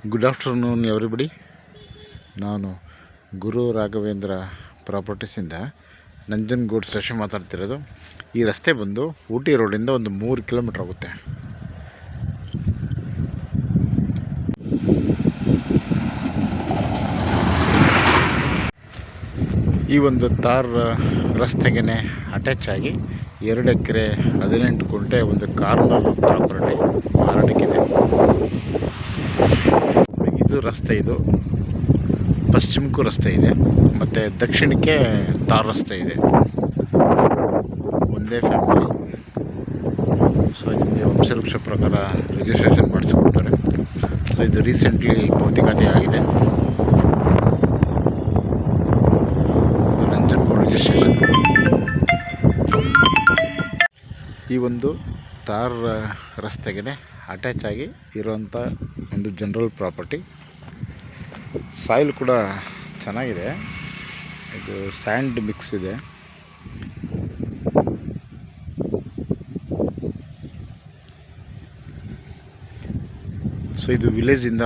Good afternoon everybody. ನಾನು Guru Raghavendra ಪ್ರಾಪರ್ಟೀಸಿಂದ Nanjangud station ಮಾತಾಡ್ತಿರೋದು. ಈ ರಸ್ತೆ ಬಂದು ಊಟಿ ರೋಡಿಂದ ಒಂದು 3 ಕಿಲೋಮೀಟ್ರ್ ಆಗುತ್ತೆ. ಈ ಒಂದು ತಾರ್ ರಸ್ತೆಗೆ ಅಟ್ಯಾಚ್ ಆಗಿ 2 ಎಕರೆ 18 ಗುಂಟೆ ಒಂದು ಕಾರ್ನರ್ ಪ್ರಾಪರ್ಟಿ ಮಾರಾಟಕ್ಕಿದೆ. ಇದು ರಸ್ತೆ, ಇದು ಪಶ್ಚಿಮಕ್ಕೂ ರಸ್ತೆ ಇದೆ ಮತ್ತು ದಕ್ಷಿಣಕ್ಕೆ ತಾರ್ ರಸ್ತೆ ಇದೆ. ಒಂದೇ ಫ್ಯಾಮಿಲಿ. ಸೊ ನಿಮಗೆ ವಂಶವೃಕ್ಷ ಪ್ರಕಾರ ರಿಜಿಸ್ಟ್ರೇಷನ್ ಮಾಡಿಸ್ಕೊಡ್ತಾರೆ. ಸೊ ಇದು ರೀಸೆಂಟ್ಲಿ ಭೌತಿಕತೆ ಆಗಿದೆ. ಇದು ನಂಜನಗೂಡು ರಿಜಿಸ್ಟ್ರೇಷನ್. ಈ ಒಂದು ತಾರ್ ರಸ್ತೆಗೆ ಅಟ್ಯಾಚ್ ಆಗಿ ಇರುವಂಥ ಒಂದು ಜನರಲ್ ಪ್ರಾಪರ್ಟಿ. ಸಾಯಿಲ್ ಕೂಡ ಚೆನ್ನಾಗಿದೆ. ಇದು ಸ್ಯಾಂಡ್ ಮಿಕ್ಸ್ ಇದೆ. ಸೊ ಇದು ವಿಲೇಜಿಂದ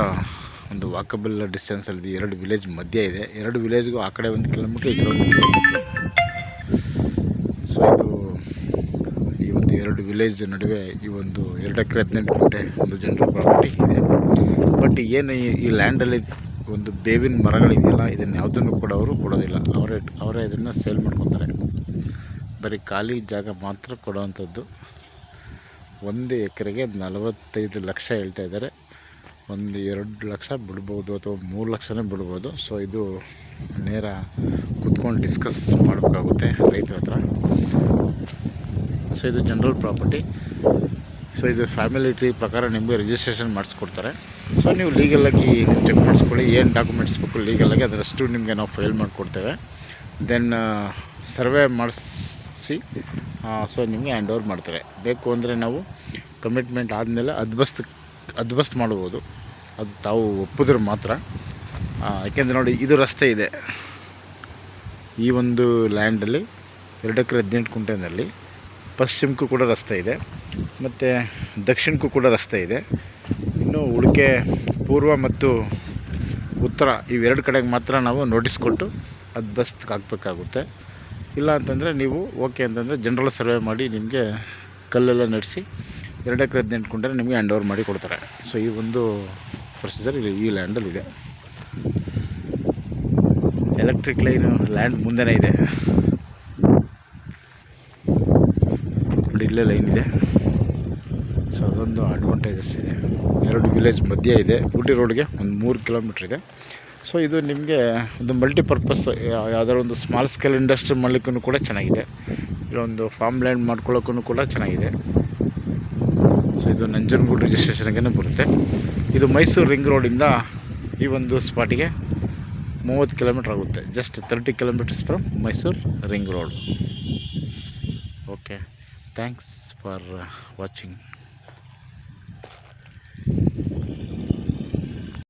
ಒಂದು ವಾಕಬಲ್ ಡಿಸ್ಟೆನ್ಸಲ್ಲಿ 2 ವಿಲೇಜ್ ಮಧ್ಯೆ ಇದೆ. 2 ವಿಲೇಜ್ಗೂ ಆ ಕಡೆ 1 ಕಿಲೋಮೀಟ್ರ್, ಈ ಕಡೆ 1 ಕಿಲೋಮೀಟ್ರ್. ಸೊ ಇದು ಈ ಒಂದು 2 ವಿಲೇಜ್ ನಡುವೆ ಈ ಒಂದು 2 ಎಕರೆ 18 ಗುಂಟೆ ಒಂದು ಜನರಲ್ ಪ್ರಾಪರ್ಟಿ ಇದೆ. ಬಟ್ ಏನು ಈ ಲ್ಯಾಂಡಲ್ಲಿ ಒಂದು ಬೇವಿನ ಮರಗಳಿದೆಯಲ್ಲ, ಇದನ್ನು ಯಾವುದನ್ನು ಕೂಡ ಅವರು ಕೊಡೋದಿಲ್ಲ. ಅವರೇ ಇದನ್ನು ಸೇಲ್ ಮಾಡ್ಕೊತಾರೆ. ಬರೀ ಖಾಲಿ ಜಾಗ ಮಾತ್ರ ಕೊಡೋವಂಥದ್ದು. 1 ಎಕರೆಗೆ 45 ಲಕ್ಷ ಹೇಳ್ತಾ ಇದ್ದಾರೆ. 1-2 ಲಕ್ಷ ಬಿಡ್ಬೋದು ಅಥವಾ 3 ಲಕ್ಷನೇ ಬಿಡ್ಬೋದು. ಸೊ ಇದು ನೇರ ಕೂತ್ಕೊಂಡು ಡಿಸ್ಕಸ್ ಮಾಡಬೇಕಾಗುತ್ತೆ ರೈತರ ಹತ್ರ. ಸೊ ಇದು ಜನರಲ್ ಪ್ರಾಪರ್ಟಿ. ಸೊ ಇದು ಫ್ಯಾಮಿಲಿ ಟ್ರೀ ಪ್ರಕಾರ ನಿಮಗೆ ರಿಜಿಸ್ಟ್ರೇಷನ್ ಮಾಡಿಸ್ಕೊಡ್ತಾರೆ. ಸೊ ನೀವು ಲೀಗಲಾಗಿ ಚೆಕ್ ಮಾಡಿಸ್ಕೊಳ್ಳಿ, ಏನು ಡಾಕ್ಯುಮೆಂಟ್ಸ್ ಬೇಕು ಲೀಗಲಾಗಿ ಅದರಷ್ಟು ನಿಮಗೆ ನಾವು ಫೈಲ್ ಮಾಡಿಕೊಡ್ತೇವೆ. ದೆನ್ ಸರ್ವೆ ಮಾಡಿಸಿ ಸೊ ನಿಮಗೆ ಹ್ಯಾಂಡ್ ಓವರ್ ಮಾಡ್ತಾರೆ. ಬೇಕು ಅಂದರೆ ನಾವು ಕಮಿಟ್ಮೆಂಟ್ ಆದಮೇಲೆ ಅದ್ಬಸ್ತ್ ಮಾಡ್ಬೋದು. ಅದು ತಾವು ಒಪ್ಪಿದ್ರೆ ಮಾತ್ರ. ಯಾಕೆಂದರೆ ನೋಡಿ, ಇದು ರಸ್ತೆ ಇದೆ. ಈ ಒಂದು ಲ್ಯಾಂಡಲ್ಲಿ 2 ಎಕರೆ 18 ಗುಂಟೆನಲ್ಲಿ ಪಶ್ಚಿಮಕ್ಕೂ ಕೂಡ ರಸ್ತೆ ಇದೆ ಮತ್ತು ದಕ್ಷಿಣಕ್ಕೂ ಕೂಡ ರಸ್ತೆ ಇದೆ. ಇನ್ನು ಉಳಿಕೆ ಪೂರ್ವ ಮತ್ತು ಉತ್ತರ ಇವೆರಡು ಕಡೆಗೆ ಮಾತ್ರ ನಾವು ನೋಟಿಸ್ ಕೊಟ್ಟು ಅದ್ಬಸ್ತ್ ಹಾಕಬೇಕಾಗುತ್ತೆ. ಇಲ್ಲ ಅಂತಂದರೆ ನೀವು ಓಕೆ ಅಂತಂದರೆ ಜನರಲ್ ಸರ್ವೆ ಮಾಡಿ ನಿಮಗೆ ಕಲ್ಲೆಲ್ಲ ನಡೆಸಿ 2 ಎಕರೆ 18 ಗುಂಟೆ ನಿಮಗೆ ಹ್ಯಾಂಡ್ ಓವರ್ ಮಾಡಿ ಕೊಡ್ತಾರೆ. ಸೊ ಈ ಒಂದು ಪ್ರೊಸೀಜರ್ ಈ ಲ್ಯಾಂಡಲ್ಲಿದೆ. ಎಲೆಕ್ಟ್ರಿಕ್ ಲೈನು ಲ್ಯಾಂಡ್ ಮುಂದೆನೇ ಇದೆ. ಇಲ್ಲೇ ಲೈನ್ ಇದೆ. ಸೊ ಅದೊಂದು ಅಡ್ವಾಂಟೇಜಸ್ ಇದೆ. 2 ವಿಲೇಜ್ ಮಧ್ಯೆ ಇದೆ. ಊಟಿ ರೋಡ್ಗೆ ಒಂದು 3 ಕಿಲೋಮೀಟ್ರ್ ಇದೆ. ಸೊ ಇದು ನಿಮಗೆ ಒಂದು ಮಲ್ಟಿಪರ್ಪಸ್, ಯಾವುದಾದ್ರು ಒಂದು ಸ್ಮಾಲ್ ಸ್ಕೇಲ್ ಇಂಡಸ್ಟ್ರಿ ಮಾಡಲಿಕ್ಕೂ ಕೂಡ ಚೆನ್ನಾಗಿದೆ. ಇಲ್ಲೊಂದು ಫಾರ್ಮ್ ಲ್ಯಾಂಡ್ ಮಾಡ್ಕೊಳ್ಳೋಕ್ಕೂ ಕೂಡ ಚೆನ್ನಾಗಿದೆ. ಸೊ ಇದು ನಂಜನಗೂಡು ರಿಜಿಸ್ಟ್ರೇಷನ್ಗೆ ಬರುತ್ತೆ. ಇದು ಮೈಸೂರು ರಿಂಗ್ ರೋಡಿಂದ ಈ ಒಂದು ಸ್ಪಾಟಿಗೆ 30 ಕಿಲೋಮೀಟ್ರ್ ಆಗುತ್ತೆ. Just 30 kilometres from Mysuru ring road. Okay, thanks for watching.